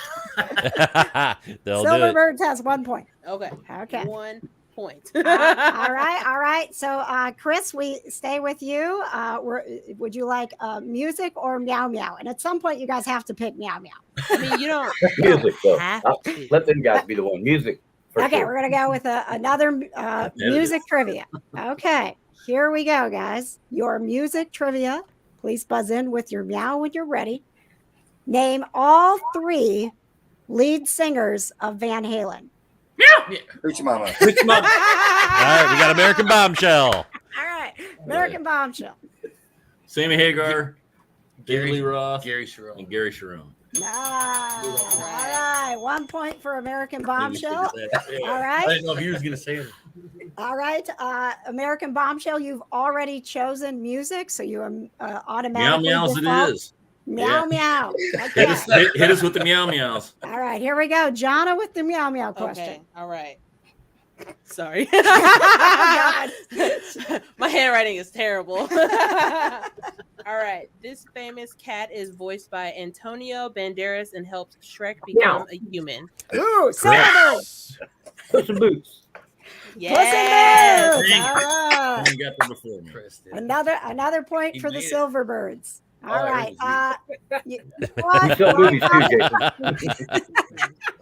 They'll do it. Silverbirds has 1 point. Okay. Okay. 1 point. All right. So, Chris, we stay with you. Would you like music or meow meow? And at some point, you guys have to pick meow meow. I mean, you don't Music, though. have to. Let them guys be the one. Music. for Okay, sure. we're gonna go with another music trivia. Okay, here we go, guys. Your music trivia. Please buzz in with your meow when you're ready. Name all 3 lead singers of Van Halen. Hoochie Mama. All right, we got American Bombshell. All right, American Bombshell. Sammy Hagar, David Lee Roth, Gary Sharon. and Gary Sharon. Nice. All right, 1 point for American Bombshell. All I right, didn't know if you was gonna say it. all right. American Bombshell. You've already chosen music, so you Meow automatically meows default. it is. Meow Yeah. meow. Hit Okay. us, hit us with the meow meows. All right, here we go. Johna with the meow meow question. Okay. All right. Sorry. God. My handwriting is terrible. All right. This famous cat is voiced by Antonio Banderas and helps Shrek become a human. Ooh, Silverbird. Puss in Boots. Yeah. Puss in Boots. All right. Someone got there before me. Another point He for the made it. Silverbirds. All Oh, right. You sell movies too, Jason.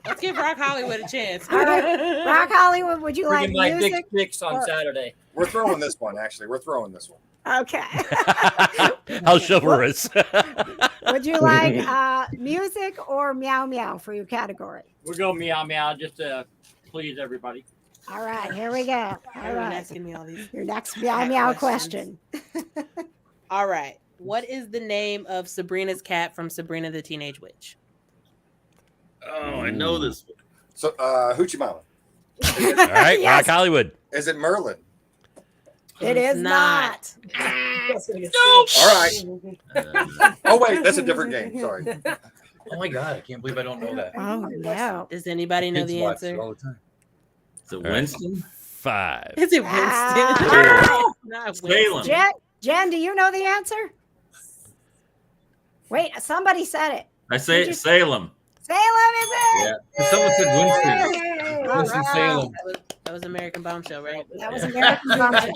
Let's give Rok Hollywood a chance. All right. Rok Hollywood, would you like Bringing my big music? picks on or- Saturday. We're throwing this one, actually. We're throwing this one. Okay. How chivalrous. Would you like music or meow meow for your category? We'll go meow meow just to please everybody. All right, here we go. All Everyone right. asking me all these. Your next meow cat meow questions. question. All right. What is the name of Sabrina's cat from Sabrina the Teenage Witch? Oh, I know this. So, Hoochie Mama. All right, Yes. Rok Hollywood. Is it Merlin? It is not. All right. Oh, wait, that's a different game. Sorry. Oh my god, I can't believe I don't know that. Oh no. Does anybody know Kids the watch it answer? all the time. Is it right. Winston? 5. Is it Winston? Ah. Not Salem. Jen, do you know the answer? Wait, somebody said it. I say Did you- Salem. Salem, is it? Yeah. Someone said Winston. Yay! Winston All right. Salem. That was American Bombshell, right? That was American Bombshell.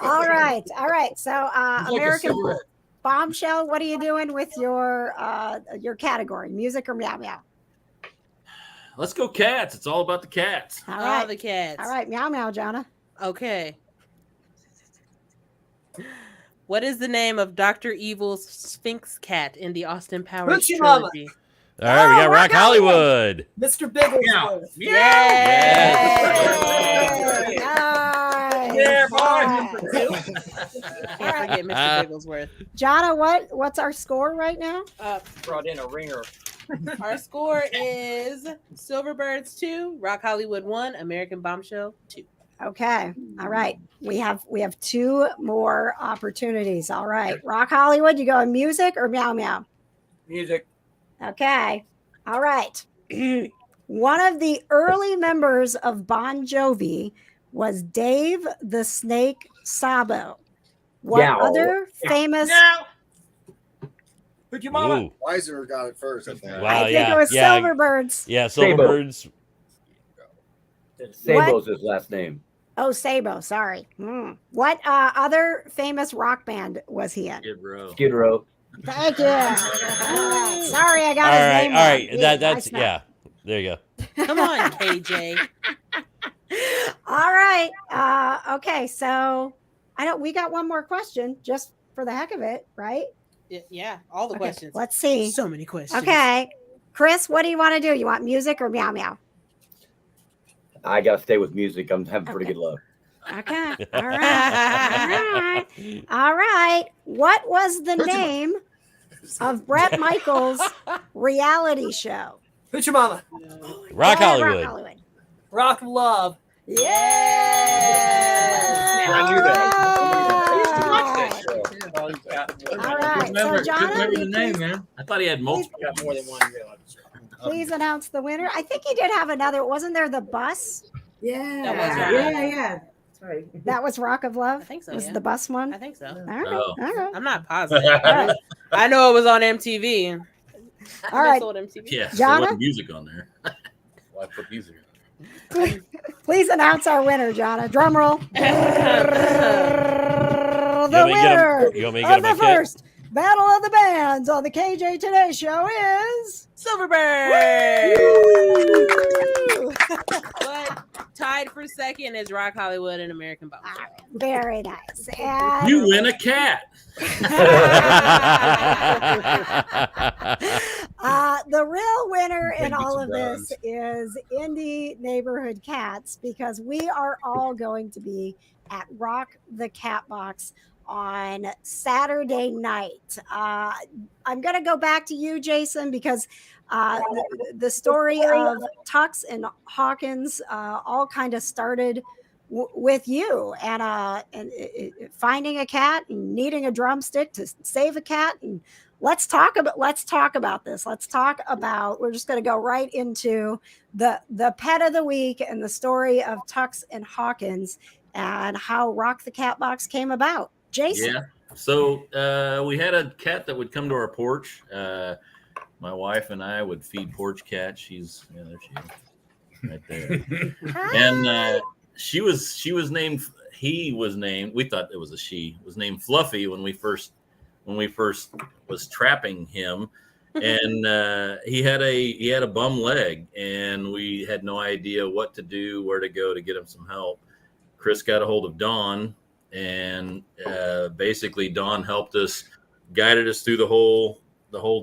All right. So, It's like a American cigarette. Bombshell, what are you doing with your category? Music or meow meow? Let's go cats. It's all about the cats. All All right. the cats. All right, meow meow, Johna. Okay. What is the name of Dr. Evil's Sphinx cat in the Austin Powers Hoochie Mama. trilogy? All right, we got Oh, Rok Rok Hollywood. Hollywood. Mr. Bigglesworth. Yay! Yay! Nice. Yeah, boy. Can't forget Mr. Bigglesworth. Johna, what's our score right now? Brought in a ringer. Our score is Silverbirds 2, Rok Hollywood 1, American Bombshell 2. Okay. All right. We have 2 more opportunities. All right. Rok Hollywood, you going music or meow meow? Music. Okay. All right. One of the early members of Bon Jovi was Dave the Snake Sabo. What Yow. other famous? Hoochie Mama. Ooh. Weiser got it first, I think. Wow, I think yeah, it was yeah. Silverbirds. Yeah, Sabo. Silverbirds. Sabo's his last name. Oh, Sabo. Sorry. What other famous rock band was he in? Skid Row. Skid Row. Thank you. All right. Sorry, I got All his right, name all wrong. right. Yeah, That's nice yeah. There you go. Come on, KJ. All right. Okay. So we got one more question just for the heck of it, right? Yeah, all the Okay, questions. let's see. So many questions. Okay. Chris, what do you want to do? You want music or meow meow? I gotta stay with music. I'm having pretty good luck. Okay. All right. All right. What was the name of Bret Michaels' reality show? Hoochie Mama. Rok Yeah, Hollywood. Rok Hollywood. Rock of Love. Yeah. I knew that. I used to watch that show. All right. Remember, So, couldn't Johna, remember will the you name, please, man. I thought he had multiple. Got more than one. please announce the winner? I think he did have another. Wasn't there the bus? Yeah. That was right. Yeah. That's right. That was Rock of Love? I think so. Was yeah. the bus one? I think so. All right. Oh. All right. I'm not positive. All right. I know it was on MTV. All right. Old MTV. Yes, Johna? there wasn't music on there. Why put music on? Please announce our winner, Johna. Drum roll. The want me to get winner you want me to get of him the my kit? first Battle of the Bands on the KJ Today Show is Silverberg. But tied for second is Rok Hollywood and American Bombshell. very nice. And You win a cat. the real winner in Maybe all some of this guns. is Indy Neighborhood Cats, because we are all going to be at Rock the Catbox on Saturday night. I'm going to go back to you, Jason, because the story of Tux and Hawkins all kind of started with you and finding a cat and needing a drumstick to save a cat. And let's talk about this. Let's talk about, we're just going to go right into the pet of the week and the story of Tux and Hawkins and how Rock the Catbox came about. Jason. Yeah. So we had a cat that would come to our porch. My wife and I would feed porch cat. She's there she is, right there. And he was named. We thought it was a she. Was named Fluffy when we first was trapping him, and he had a bum leg, and we had no idea what to do, where to go to get him some help. Chris got a hold of Dawn, and basically Dawn helped us, guided us through the whole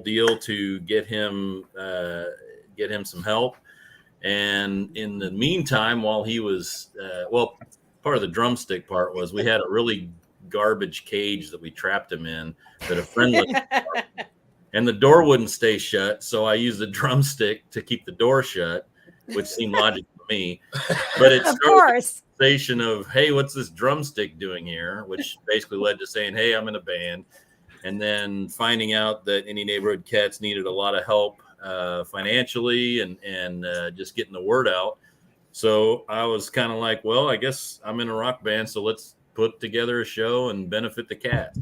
deal to get him some help. And in the meantime, while he was part of the drumstick part was we had a really garbage cage that we trapped him in that a friend left, and the door wouldn't stay shut, so I used the drumstick to keep the door shut, which seemed logical to me. But it Of started course. the conversation of, hey, what's this drumstick doing here? Which basically led to saying, hey, I'm in a band. And then finding out that Indy Neighborhood Cats needed a lot of help financially and just getting the word out. So I was kind of like, well, I guess I'm in a rock band, so let's put together a show and benefit the cats.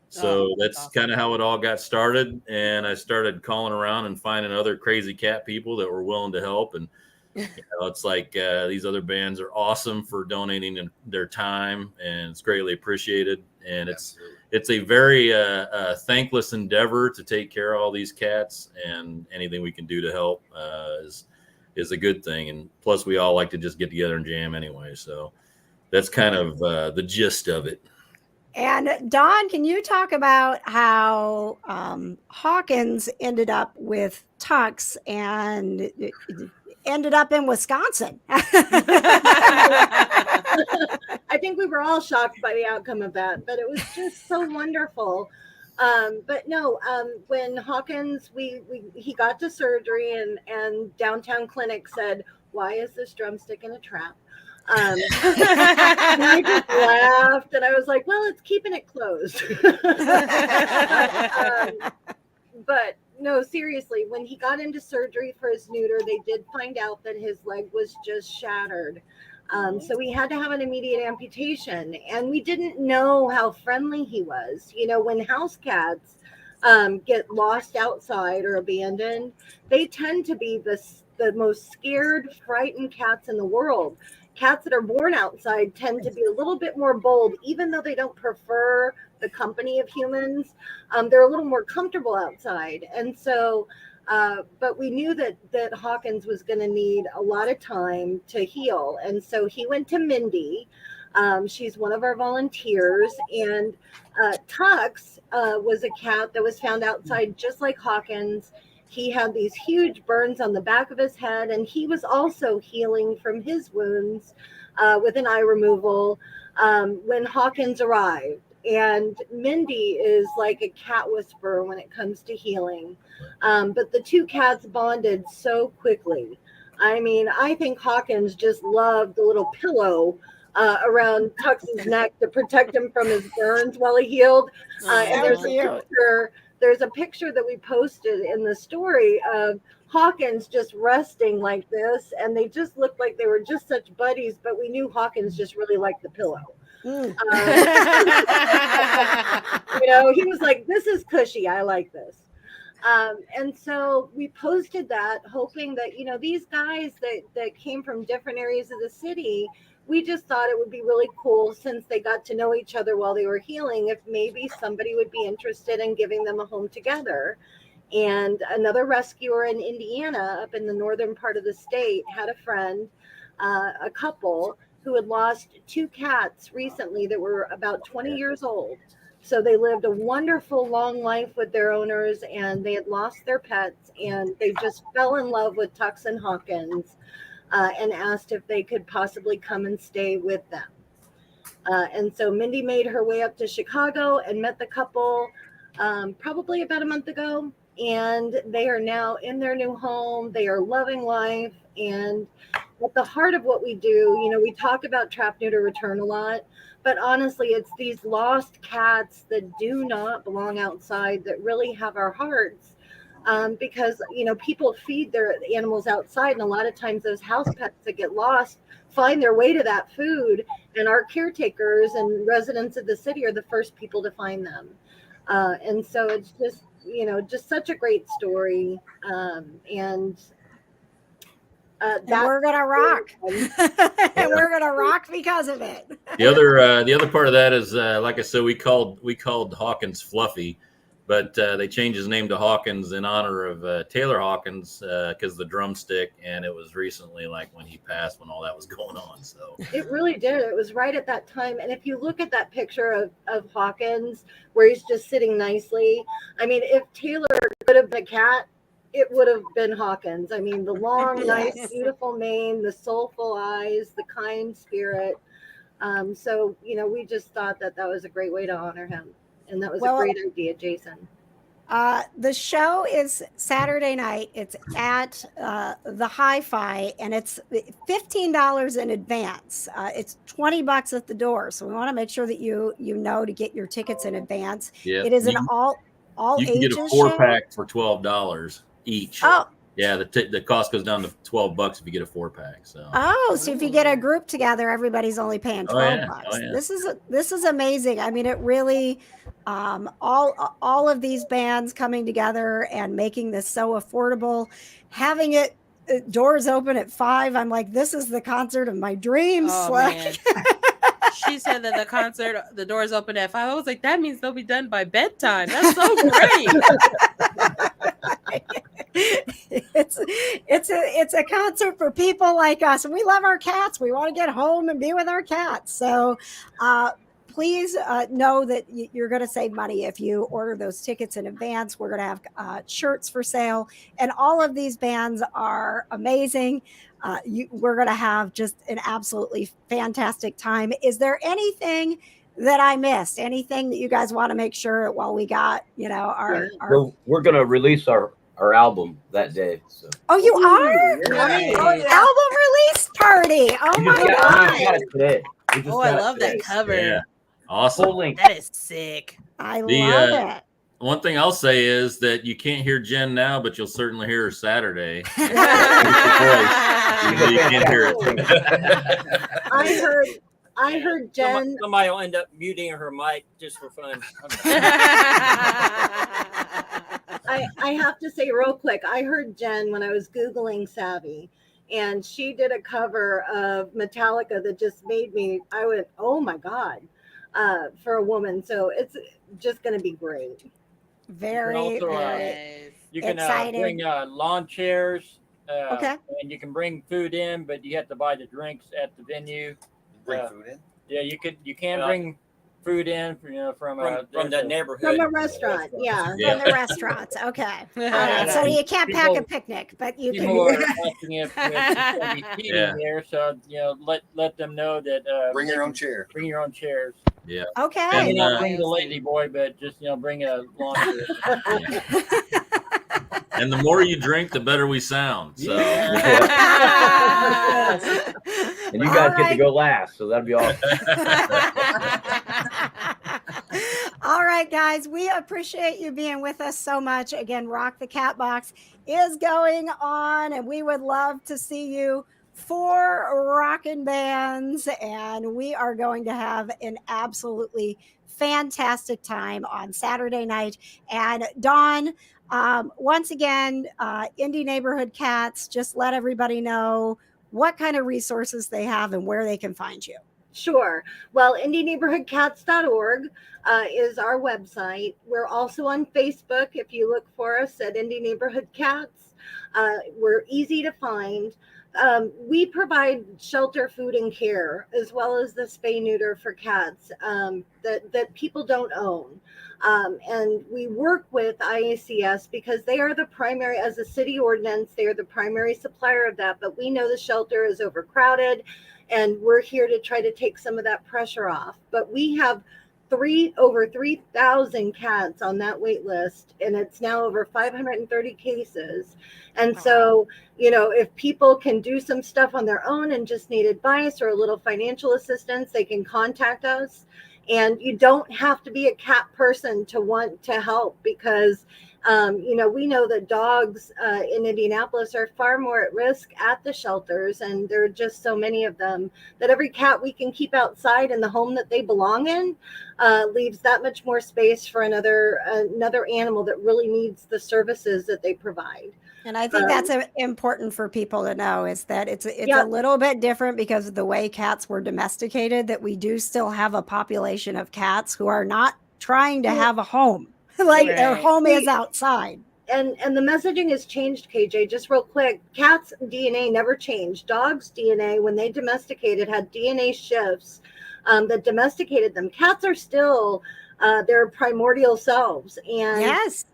So that's awesome. Kind of how it all got started. And I started calling around and finding other crazy cat people that were willing to help. And it's like these other bands are awesome for donating their time, and it's greatly appreciated. And it's a very thankless endeavor to take care of all these cats, and anything we can do to help is a good thing. And plus, we all like to just get together and jam anyway. So that's kind of the gist of it. And Dawn, can you talk about how Hawkins ended up with Tux and ended up in Wisconsin? I think we were all shocked by the outcome of that, but it was just so wonderful. But no, when Hawkins, he got to surgery, and Downtown Clinic said, "Why is this drumstick in a trap?" And I just laughed, and I was like, "Well, it's keeping it closed." But no, seriously, when he got into surgery for his neuter, they did find out that his leg was just shattered. So we had to have an immediate amputation, and we didn't know how friendly he was. You know, when house cats get lost outside or abandoned, they tend to be the most scared, frightened cats in the world. Cats that are born outside tend to be a little bit more bold, even though they don't prefer the company of humans. They're a little more comfortable outside. And so, but we knew that Hawkins was going to need a lot of time to heal. And so he went to Mindy. She's one of our volunteers. And Tux was a cat that was found outside just like Hawkins. He had these huge burns on the back of his head, and he was also healing from his wounds with an eye removal when Hawkins arrived. And Mindy is like a cat whisperer when it comes to healing. But the two cats bonded so quickly. I mean, I think Hawkins just loved the little pillow around Tux's neck to protect him from his burns while he healed. And there's a picture there's a picture that we posted in the story of Hawkins just resting like this, and they just looked like they were just such buddies, but we knew Hawkins just really liked the pillow. You know, he was like, this is cushy, I like this. And so we posted that, hoping that, you know, these guys that came from different areas of the city, we just thought it would be really cool, since they got to know each other while they were healing, if maybe somebody would be interested in giving them a home together. And another rescuer in Indiana, up in the northern part of the state, had a friend, a couple who had lost 2 cats recently that were about 20 years old. So they lived a wonderful long life with their owners, and they had lost their pets, and they just fell in love with Tux and Hawkins, and asked if they could possibly come and stay with them. And so Mindy made her way up to Chicago and met the couple probably about a month ago. And they are now in their new home. They are loving life. And at the heart of what we do, you know, we talk about trap, neuter, return a lot, but honestly, it's these lost cats that do not belong outside that really have our hearts. Because, you know, people feed their animals outside, and a lot of times those house pets that get lost find their way to that food, and our caretakers and residents of the city are the first people to find them. And so it's just, you know, just such a great story. And we're gonna rock. And we're gonna rock because of it. The other part of that is, like I said, we called Hawkins Fluffy, but they changed his name to Hawkins in honor of Taylor Hawkins, because the drumstick, and it was recently, like when he passed, when all that was going on. So it really did. It was right at that time. And if you look at that picture of Hawkins, where he's just sitting nicely, I mean, if Taylor could have been a cat, it would have been Hawkins. I mean, the long, nice, beautiful mane, the soulful eyes, the kind spirit. So, you know, we just thought that was a great way to honor him. And that was a great idea, Jason. The show is Saturday night. It's at the Hi-Fi, and it's $15 in advance. It's $20 at the door. So we want to make sure that you know to get your tickets in advance. yeah, It is an all you can ages get a 4-pack show. for $12 each. Oh. Yeah, the cost goes down to $12 if you get a 4-pack. So So if you get a group together, everybody's only paying $12. Oh, yeah. This is amazing. I mean, it really all of these bands coming together and making this so affordable, having it doors open at 5. I'm like, this is the concert of my dreams. Oh, man. She said that the doors open at 5. I was like, that means they'll be done by bedtime. That's so great. It's a concert for people like us, and we love our cats. We want to get home and be with our cats. So please know that you're going to save money if you order those tickets in advance. We're going to have shirts for sale, and all of these bands are amazing. We're going to have just an absolutely fantastic time. Is there anything that I missed? Anything that you guys want to make sure while we got, you know, we're going to release our album that day. So. Oh, you are? Nice. Album release party. Oh my God. We got it today. Oh, I love that cover. Yeah. Awesome. That is sick. I love it. One thing I'll say is that you can't hear Jen now, but you'll certainly hear her Saturday. You can't hear it. I heard Jen. Somebody will end up muting her mic just for fun. I have to say real quick, I heard Jen when I was Googling Savvy, and she did a cover of Metallica that just made me, I went, oh my God, for a woman. So it's just going to be great. Very, also, very you can exciting. Bring lawn chairs. Okay. And you can bring food in, but you have to buy the drinks at the venue. Bring food in? Yeah, you can bring food in, from the neighborhood. From a restaurant, yeah. From the restaurants, okay. All right, so you can't pack a picnic, but you People are can. asking if there'll be seating there, so let them know that. Bring your own chair. Bring your own chairs. Yeah. Okay. And not bring the lady boy, but just bring a lawn chair. And the more you drink, the better we sound. So. And you guys get to go last, so that'd be awesome. All right. right, guys, we appreciate you being with us so much. Again, Rock the Catbox is going on, and we would love to see you for rockin' bands. And we are going to have an absolutely fantastic time on Saturday night. And Dawn, once again, Indy Neighborhood Cats, just let everybody know what kind of resources they have and where they can find you. Sure. Well, IndyNeighborhoodCats.org is our website. We're also on Facebook. If you look for us at Indy Neighborhood Cats, we're easy to find. We provide shelter, food, and care, as well as the spay neuter for cats that people don't own. And we work with IACS because they are the primary, as a city ordinance, they are the primary supplier of that. But we know the shelter is overcrowded, and we're here to try to take some of that pressure off. But we have over 3,000 cats on that wait list, and it's now over 530 cases. And so, you know, if people can do some stuff on their own and just need advice or a little financial assistance, they can contact us. And you don't have to be a cat person to want to help, because you know, we know that dogs in Indianapolis are far more at risk at the shelters, and there are just so many of them that every cat we can keep outside in the home that they belong in leaves that much more space for another animal that really needs the services that they provide. And I think that's important for people to know, is that it's a little bit different because of the way cats were domesticated, that we do still have a population of cats who are not trying to have a home. Like their home is outside. And the messaging has changed, KJ. Just real quick, cats' DNA never changed. Dogs' DNA, when they domesticated, had DNA shifts that domesticated them. Cats are still their primordial selves, and yes,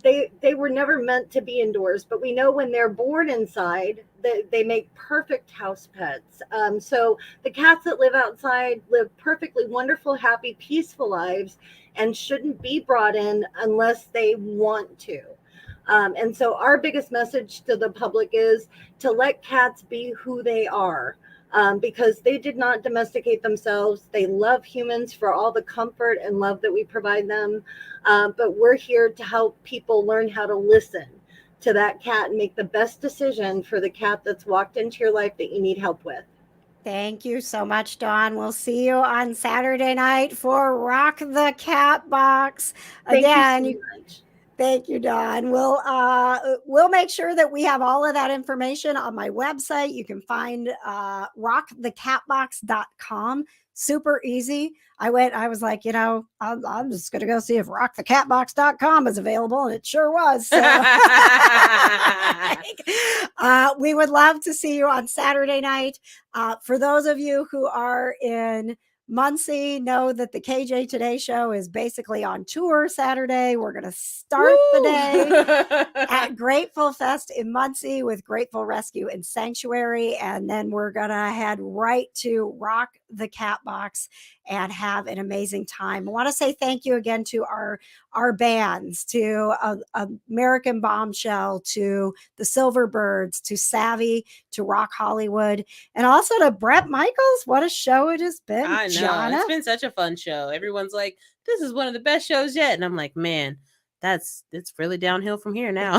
they were never meant to be indoors. But we know when they're born inside, they make perfect house pets. So the cats that live outside live perfectly wonderful, happy, peaceful lives, and shouldn't be brought in unless they want to. And so our biggest message to the public is to let cats be who they are, because they did not domesticate themselves. They love humans for all the comfort and love that we provide them. But we're here to help people learn how to listen to that cat and make the best decision for the cat that's walked into your life that you need help with. Thank you so much, Dawn. We'll see you on Saturday night for Rock the Catbox. Again, thank you, Dawn. We'll make sure that we have all of that information on my website. You can find rockthecatbox.com. Super easy. I was like, you know, I'm just going to go see if rockthecatbox.com is available. And it sure was. So. We would love to see you on Saturday night. For those of you who are in Muncie, know that the KJ Today Show is basically on tour Saturday. We're going to start the day at Grateful Fest in Muncie with Grateful Rescue and Sanctuary. And then we're going to head right to Rock the Catbox and have an amazing time. I want to say thank you again to our bands, to American Bombshell, to the Silverbirds, to Savvy, to Rok Hollywood, and also to Bret Michaels. What a show it has been. I know. Johna. It's been such a fun show. Everyone's like, this is one of the best shows yet. And I'm like, man, it's really downhill from here now.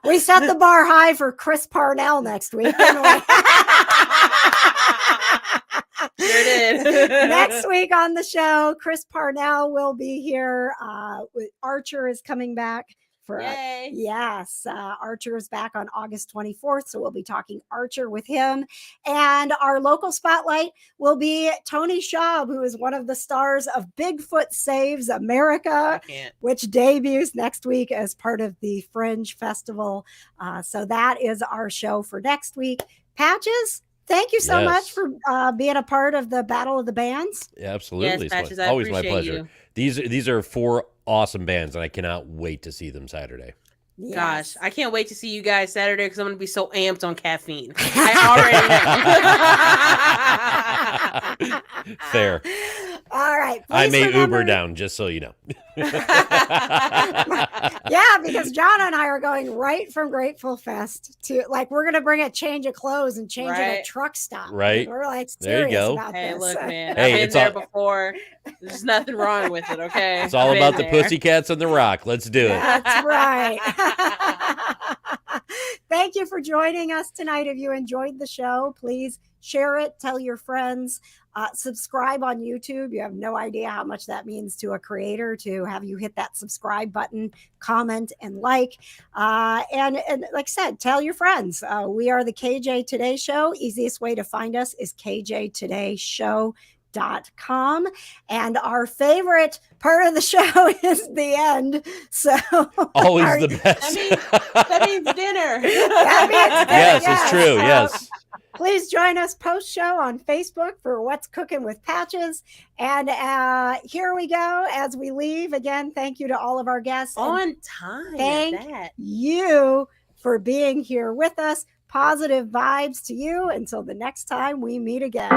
We set the bar high for Chris Parnell next week. Sure did. Next week on the show, Chris Parnell will be here. Archer is coming back. Archer is back on August 24th, so we'll be talking Archer with him. And our local spotlight will be Tony Schaub, who is one of the stars of Bigfoot Saves America, which debuts next week as part of the Fringe Festival. So that is our show for next week. Patches, thank you so much for being a part of the Battle of the Bands. Yeah, absolutely. Yes, Patches, always my appreciate pleasure. you. These are 4 awesome bands, and I cannot wait to see them Saturday. Yes. Gosh, I can't wait to see you guys Saturday because I'm going to be so amped on caffeine. I already know. Fair. All right. I please may remember- Uber down, just so you know. Yeah, because John and I are going right from Grateful Fest to we're gonna bring a change of clothes and change at a Right. truck stop. Right. We're There you serious go. about Hey, this. look, man. Hey, I've been it's there all- before. There's nothing wrong with it, okay? It's all I've about the been there. Pussycats and the Rock. Let's do it. That's right. Thank you for joining us tonight. If you enjoyed the show, please share it, tell your friends, subscribe on YouTube. You have no idea how much that means to a creator to have you hit that subscribe button, comment, and like. And like I said, tell your friends. We are the KJ Today Show. Easiest way to find us is kjtodayshow.com, and our favorite part of the show is the end. So Always the best. That means dinner. That means dinner, Yes, it's true. So Yes. please join us post show on Facebook for What's Cooking with Patches. And here we go as we leave. Again, thank you to all of our guests. On time. at Thank that. you for being here with us. Positive vibes to you until the next time we meet again.